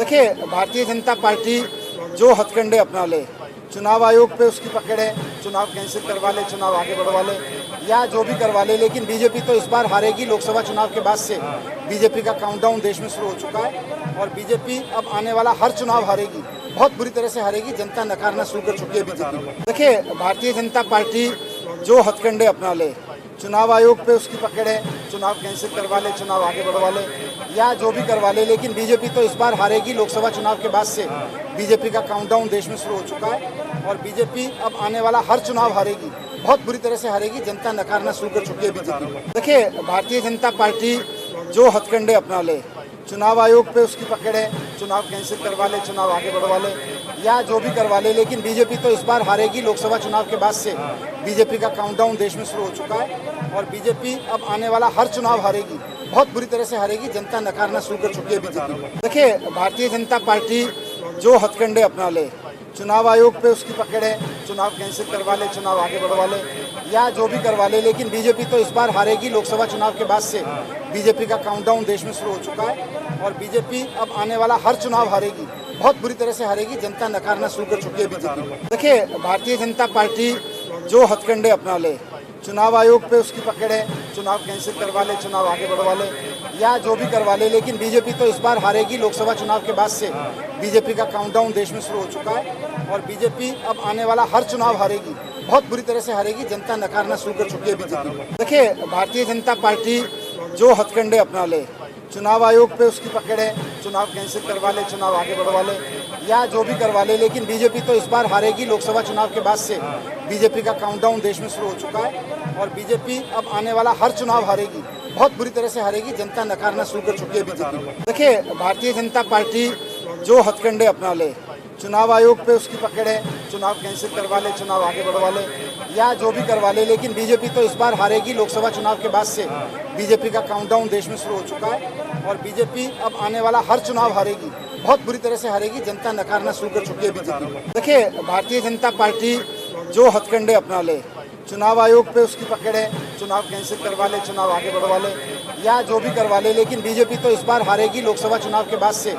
देखिए, भारतीय जनता पार्टी जो हथकंडे अपना ले, चुनाव आयोग पे उसकी पकड़ है, चुनाव कैंसिल करवा ले, चुनाव आगे बढ़वा ले या जो भी करवा ले, लेकिन बीजेपी तो इस बार हारेगी। लोकसभा चुनाव के बाद से बीजेपी का काउंटडाउन देश में शुरू हो चुका है और बीजेपी अब आने वाला हर चुनाव हारेगी, बहुत बुरी तरह से हारेगी। जनता नकारना शुरू कर चुकी है बीजेपी को। देखिए, भारतीय जनता पार्टी जो हथकंडे अपना ले, चुनाव आयोग पे उसकी पकड़ है, चुनाव कैंसिल करवा ले, चुनाव आगे बढ़वा ले या जो भी करवा ले, लेकिन बीजेपी तो इस बार हारेगी। लोकसभा चुनाव के बाद से बीजेपी का काउंटडाउन देश में शुरू हो चुका है और बीजेपी अब आने वाला हर चुनाव हारेगी, बहुत बुरी तरह से हारेगी। जनता नकारना शुरू कर चुकी है बीजेपी को। देखिए, भारतीय जनता पार्टी जो हथकंडे अपना ले, चुनाव आयोग पे उसकी पकड़ है, चुनाव कैंसिल करवा ले, चुनाव आगे बढ़वा ले या जो भी करवा ले, लेकिन बीजेपी तो इस बार हारेगी। लोकसभा चुनाव के बाद से बीजेपी का काउंटडाउन देश में शुरू हो चुका है और बीजेपी अब आने वाला हर चुनाव हारेगी, बहुत बुरी तरह से हारेगी। जनता नकारना शुरू कर चुकी है बीजेपी को। देखिए, भारतीय जनता पार्टी जो हथकंडे अपना ले, चुनाव आयोग पे उसकी पकड़ है, चुनाव कैंसिल करवा ले, चुनाव आगे बढ़वा ले या जो भी करवा ले, लेकिन बीजेपी तो इस बार हारेगी। लोकसभा चुनाव के बाद से बीजेपी का काउंटडाउन देश में शुरू हो चुका है और बीजेपी अब आने वाला हर चुनाव हारेगी, बहुत बुरी तरह से हारेगी। जनता नकारना शुरू कर चुकी है बीजेपी को। देखिए, भारतीय जनता पार्टी जो हथकंडे अपना ले, चुनाव आयोग पे उसकी पकड़ है, चुनाव कैंसिल करवा ले, चुनाव आगे बढ़वा ले या जो भी करवा ले, लेकिन बीजेपी तो इस बार हारेगी। लोकसभा चुनाव के बाद से बीजेपी का काउंटडाउन देश में शुरू हो चुका है और बीजेपी अब आने वाला हर चुनाव हारेगी, बहुत बुरी तरह से हारेगी। जनता नकारना शुरू कर चुकी है बीजेपी को। देखिए, भारतीय जनता पार्टी जो हथकंडे अपना ले, चुनाव आयोग पे उसकी पकड़ है, चुनाव कैंसिल करवा ले, चुनाव आगे बढ़वा ले या जो भी करवा ले, लेकिन बीजेपी तो इस बार हारेगी। लोकसभा चुनाव के बाद से बीजेपी का काउंटडाउन देश में शुरू हो चुका है और बीजेपी अब आने वाला हर चुनाव हारेगी, बहुत बुरी तरह से हारेगी। जनता नकारना शुरू कर चुकी है बीजेपी को। देखिए, भारतीय जनता पार्टी जो हथकंडे अपना ले, चुनाव आयोग पे उसकी पकड़ है, चुनाव कैंसिल करवा ले, चुनाव आगे बढ़वा ले या जो भी करवा ले, लेकिन बीजेपी तो इस बार हारेगी। लोकसभा चुनाव के बाद से बीजेपी का काउंटडाउन देश में शुरू हो चुका है और बीजेपी अब आने वाला हर चुनाव हारेगी, बहुत बुरी तरह से हारेगी। जनता नकारना शुरू कर चुकी है बीजेपी को। देखिए, भारतीय जनता पार्टी जो हथकंडे अपना ले, चुनाव आयोग पे उसकी पकड़ है, चुनाव कैंसिल करवा ले, चुनाव आगे बढ़वा ले या जो भी करवा ले, लेकिन बीजेपी तो इस बार हारेगी। लोकसभा चुनाव के बाद से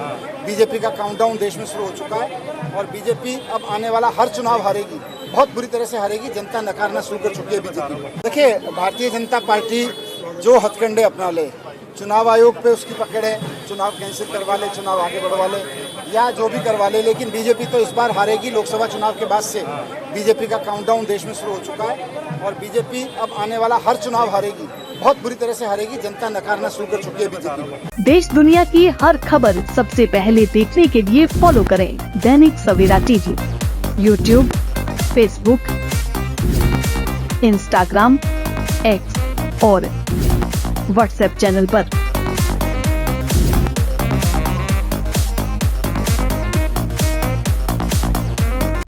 बीजेपी का काउंटडाउन देश में शुरू हो चुका है और बीजेपी अब आने वाला हर चुनाव हारेगी, बहुत बुरी तरह से हारेगी। जनता नकारना शुरू कर चुकी है बीजेपी को। देखिए, भारतीय जनता पार्टी जो हथकंडे अपना ले, चुनाव आयोग पे उसकी पकड़ है, चुनाव कैंसिल करवा ले, चुनाव आगे बढ़वा ले या जो भी करवा ले, लेकिन बीजेपी तो इस बार हारेगी। लोकसभा चुनाव के बाद से बीजेपी का काउंटडाउन देश में शुरू हो चुका है और बीजेपी अब आने वाला हर चुनाव हारेगी, बहुत बुरी तरह से हारेगी। जनता नकारना शुरू कर चुकी है बीजेपी को। देश दुनिया की हर खबर सबसे पहले देखने के लिए फॉलो करें Dainik Savera TV, YouTube, Facebook, Instagram, X और व्हाट्सएप चैनल पर।